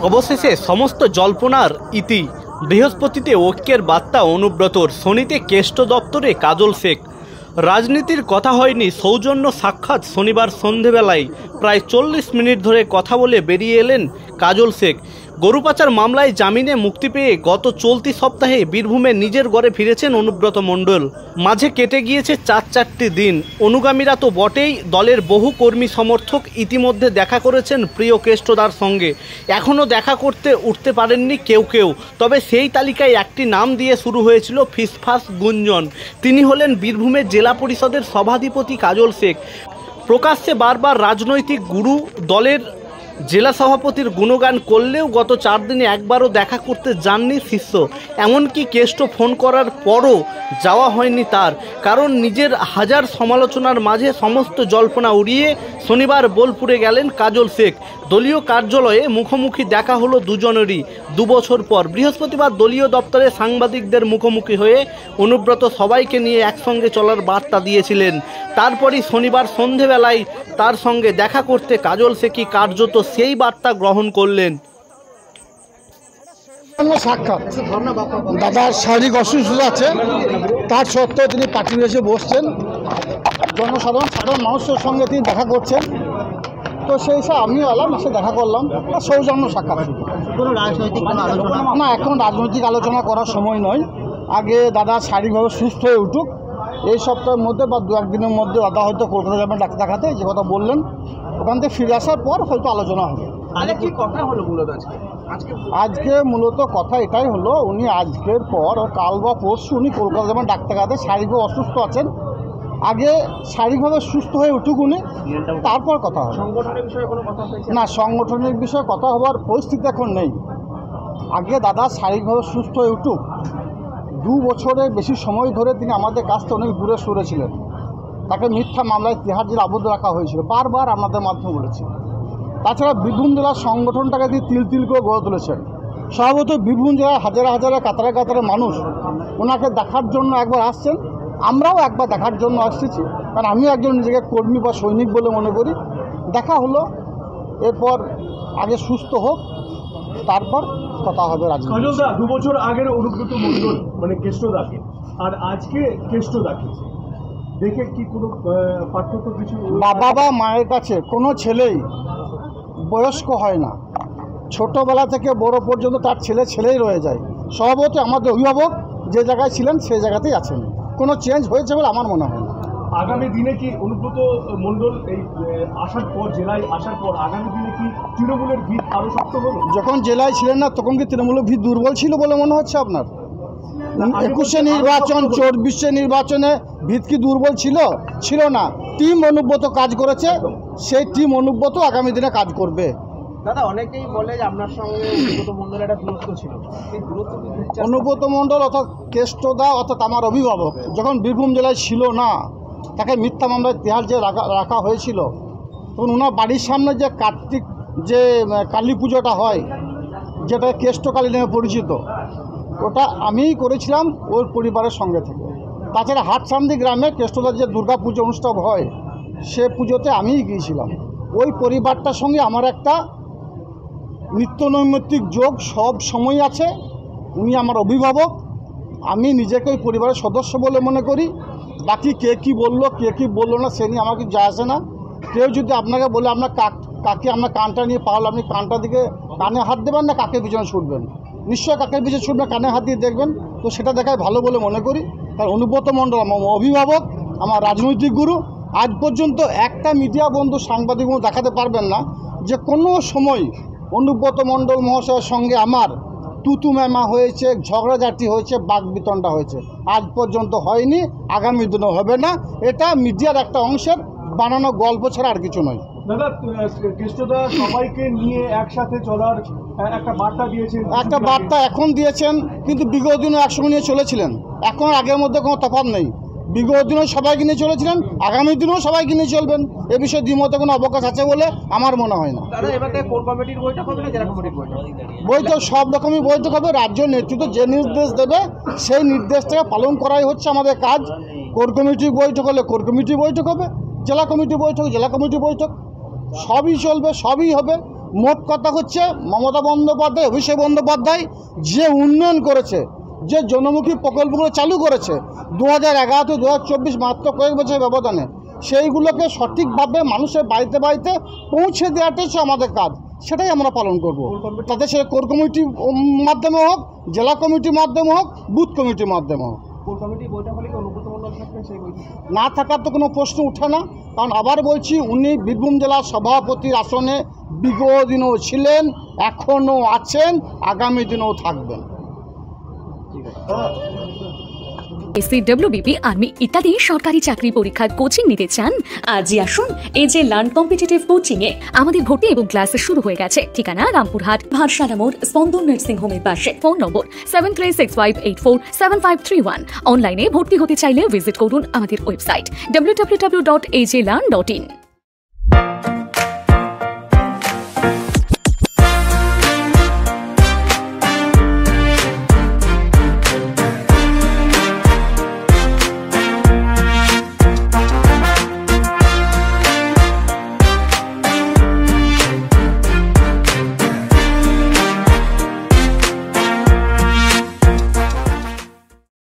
অবশেষে সমস্ত জল্পনার ইতি। বৃহস্পতিতে ঐক্যের বার্তা অনুব্রতর, শনিতে কেষ্ট দপ্তরে কাজল শেখ। রাজনীতির কথা হয়নি, সৌজন্য সাক্ষাৎ শনিবার সন্ধেবেলায় প্রায় 40 মিনিট ধরে কথা বলে বেরিয়ে এলেন কাজল শেখ। গরু পাচার মামলায় জামিনে মুক্তি পেয়ে গত চলতি সপ্তাহে বীরভূমে নিজের ঘরে ফিরেছেন অনুব্রত মণ্ডল। মাঝে কেটে গিয়েছে 4-4টি দিন। অনুগামীরা তো বটেই, দলের বহু কর্মী সমর্থক ইতিমধ্যে দেখা করেছেন প্রিয় কেষ্টদার সঙ্গে। এখনও দেখা করতে উঠতে পারেননি কেউ। তবে সেই তালিকায় একটি নাম দিয়ে শুরু হয়েছিল ফিসফাস গুঞ্জন। তিনি হলেন বীরভূমের জেলা পরিষদের সভাধিপতি কাজল শেখ। প্রকাশ্যে বারবার রাজনৈতিক গুরু দলের জেলা সভাপতির গুণগান করলেও গত 4 দিনে একবারও দেখা করতে যাননি শিষ্য। এমনকি কেষ্ট ফোন করার পরও যাওয়া হয়নি তার, কারণ নিজের হাজার সমালোচনার মাঝে সমস্ত জল্পনা উড়িয়ে শনিবার বোলপুরে গেলেন কাজল শেখ। দলীয় কার্যালয়ে মুখোমুখি দেখা হলো দুজনেরই 2 বছর পর। বৃহস্পতিবার দলীয় দপ্তরে সাংবাদিকদের মুখোমুখি হয়ে অনুব্রত সবাইকে নিয়ে একসঙ্গে চলার বার্তা দিয়েছিলেন। তারপরই শনিবার সন্ধেবেলায় তার সঙ্গে দেখা করতে কাজল শেখই কার্যত সেই বার্তা গ্রহণ করলেন। সাক্ষাৎ দাদার শারীরিক অসুস্থতা আছে, তার সত্ত্বেও তিনি পার্টির এসে বসছেন, সাধারণ মানুষের সঙ্গে তিনি দেখা করছেন। তো সেই হিসাবে আমিও এলাম, এসে দেখা করলাম, সৌজন্য সাক্ষাৎ। কোনো রাজনৈতিক আলোচনা না, এখন রাজনৈতিক আলোচনা করার সময় নয়। আগে দাদা শারীরিকভাবে সুস্থ হয়ে উঠুক, এই সপ্তাহের মধ্যে বা 2-1 দিনের মধ্যে দাদা হয়তো কলকাতা যাবেন ডাক্তার দেখাতে, যে কথা বললেন, ওখান থেকে ফিরে আসার পর হয়তো আলোচনা হবে। কি কথা হলো মূলত আজকে মূলত কথা এটাই হলো, উনি আজকের পর কাল বা পরশু উনি কলকাতা যাবেন ডাক্তার দেখাতে, শারীরিকভাবে অসুস্থ আছেন। আগে শারীরিকভাবে সুস্থ হয়ে উঠুক উনি, তারপর কথা হবে। সংগঠনের বিষয়ে কোনো কথা হয়েছে না, সংগঠনের বিষয়ে কথা হওয়ার পরিস্থিতি এখন নেই। আগে দাদা শারীরিকভাবে সুস্থ হয়ে উঠুক। 2 বছরের বেশি সময় ধরে তিনি আমাদের কাছ থেকে অনেক দূরে সরেছিলেন। তাকে মিথ্যা মামলায় তিহার জেলে আবদ্ধ রাখা হয়েছিল, বারবার আমাদের মাধ্যমে বলেছি। তাছাড়া বীরভূম জেলার সংগঠনটাকে তিনি তিল করে গড়ে তুলেছেন। স্বভাবত বীরভূম জেলার হাজারে কাতারে মানুষ ওনাকে দেখার জন্য একবার আসছেন, আমরাও একবার দেখার জন্য আসতেছি, কারণ আমিও একজন নিজেকে কর্মী বা সৈনিক বলে মনে করি। দেখা হলো, এরপর আগে সুস্থ হোক, তারপর কথা হবে রাজনীতি। 2 বছর আগের অনুব্রত মণ্ডল মানে কেষ্টদাকে আর আজকে কেষ্টদাকে দেখে কি কোনো পার্থক্য কিছু? বাবা বা মায়ের কাছে কোনো ছেলেই বয়স্ক হয় না, ছোটবেলা থেকে বড় পর্যন্ত তার ছেলেই রয়ে যায়। স্বভাবতই আমাদের অভিভাবক যে জায়গায় ছিলেন সেই জায়গাতেই আছেন, কোনো চেঞ্জ হয়েছে বলে আমার মনে হয় না। আগামী দিনে কি অনুব্রত মণ্ডল এই আসার পর, জেলায় আসার পর আগামী দিনে কি তৃণমূলের ভিত আরো শক্ত হবে? যখন জেলায় ছিলেন না তখন কি তৃণমূলের ভিত দুর্বল ছিল বলে মনে হচ্ছে আপনার? 21 নির্বাচন 24 নির্বাচনে ভিত কি দুর্বল ছিল না। টিম অনুব্রত কাজ করেছে, সেই টিম অনুব্রত আগামী দিনে কাজ করবে। দাদা অনেকেই বলে যে আপনার সঙ্গে অনুব্রত মণ্ডল একটা দূরত্ব ছিল, সেই দূরত্ব অনুব্রত মণ্ডল অর্থাৎ কেষ্টদা অর্থাৎ আমার অভিভাবক যখন বীরভূম জেলায় ছিল না, তাকে মিথ্যা মামলায় তিহার জেলে রাখা হয়েছিল, তখন ওনার বাড়ির সামনে যে কার্তিক যে কালী পুজোটা হয়, যেটা কেষ্টকালী নামে পরিচিত, ওটা আমিই করেছিলাম ওর পরিবারের সঙ্গে থেকে। তাছাড়া হাটসান্দি গ্রামে কেষ্টদার যে দুর্গা পুজো অনুষ্ঠান হয়, সে পুজোতে আমিই গিয়েছিলাম। ওই পরিবারটার সঙ্গে আমার একটা নিত্যনৈমিত্তিক যোগ সব সময় আছে। উনি আমার অভিভাবক, আমি নিজেকে ওই পরিবারের সদস্য বলে মনে করি। বাকি কে কী বললো কে কী বললো না সে নিয়ে আমার কিছু যায় আসে না। কেউ যদি আপনাকে বলে আপনার কাকে আপনার কানটা নিয়ে পাওয়াল, আপনি কানটা দিকে কানে হাত দেবেন না কাকের পিছনে ছুটবেন? নিশ্চয় কাকের পিছনে ছুটবেন, কানে হাত দিয়ে দেখবেন, তো সেটা দেখায় ভালো বলে মনে করি। কারণ অনুব্রত মণ্ডল আমার অভিভাবক, আমার রাজনৈতিক গুরু। আজ পর্যন্ত একটা মিডিয়া বন্ধু সাংবাদিক দেখাতে পারবেন না যে কোনো সময় অনুব্রত মণ্ডল মহাশয়ের সঙ্গে আমার তুতু ম্যামা হয়েছে, ঝগড়াঝাটি হয়েছে, বাকবিতণ্ডা হয়েছে। আজ পর্যন্ত হয়নি, আগামী দিনও হবে না। এটা মিডিয়ার একটা অংশের বানানো গল্প ছাড়া আর কিছু নয়। দাদা কেষ্টদা সবাইকে নিয়ে একসাথে চলার একটা বার্তা দিয়েছেন, একটা বার্তা এখন দিয়েছেন, কিন্তু বিগত দিনও একসঙ্গে নিয়ে চলেছিলেন। এখন আগের মধ্যে কোনো তফাৎ নেই। বিগত দিনও সবাইকে নিয়ে চলেছিলেন, আগামী দিনেও সবাইকে নিয়ে চলবেন। এ বিষয়ে দ্বিমতে কোনো অবকাশ আছে বলে আমার মনে হয় না। বৈঠক সব রকমই বৈঠক হবে। রাজ্য নেতৃত্ব যে নির্দেশ দেবে সেই নির্দেশটাকে পালন করাই হচ্ছে আমাদের কাজ। কোর কমিটি বৈঠক হলে কোর কমিটি বৈঠক হবে, জেলা কমিটি বৈঠক জেলা কমিটি বৈঠক, সবই চলবে, সবই হবে। মোট কথা হচ্ছে মমতা বন্দ্যোপাধ্যায়, অভিষেক বন্দ্যোপাধ্যায় যে উন্নয়ন করেছে, যে জনমুখী প্রকল্পগুলো চালু করেছে 2011 থেকে 2024 মাত্র কয়েক বছরের ব্যবধানে, সেইগুলোকে সঠিকভাবে মানুষের বাড়িতে বাড়িতে পৌঁছে দেওয়াটাই হচ্ছে আমাদের কাজ। সেটাই আমরা পালন করব। তাতে সে কোর কমিটির মাধ্যমে হোক, জেলা কমিটির মাধ্যমে হোক, বুথ কমিটির মাধ্যমে হোক। কোর কমিটি বইটা হলে কি অনুব্রত মণ্ডল থাকবেন সেই বইটি? না থাকার তো কোনো প্রশ্ন ওঠে না, কারণ আবার বলছি উনি বীরভূম জেলার সভাপতির আসনে বিগত দিনেও ছিলেন, এখনও আছেন, আগামী দিনেও থাকবেন। SCWBP আর্মি ইত্যাদি সরকারি চাকরি পরীক্ষার কোচিং নিতে চান? আজই আসুন AJ লার্ন কম্পিটিটিভ কোচিং এ। আমাদের ভর্তি এবং ক্লাস শুরু হয়ে গেছে। ঠিকানা রামপুরহাট, ভারসালা মোড়, স্পন্দন নার্সিং হোমের পাশে। ফোন নম্বর 7365847531। অনলাইনে ভর্তি হতে চাইলে ভিজিট করুন আমাদের ওয়েবসাইট www.ajlearn.in।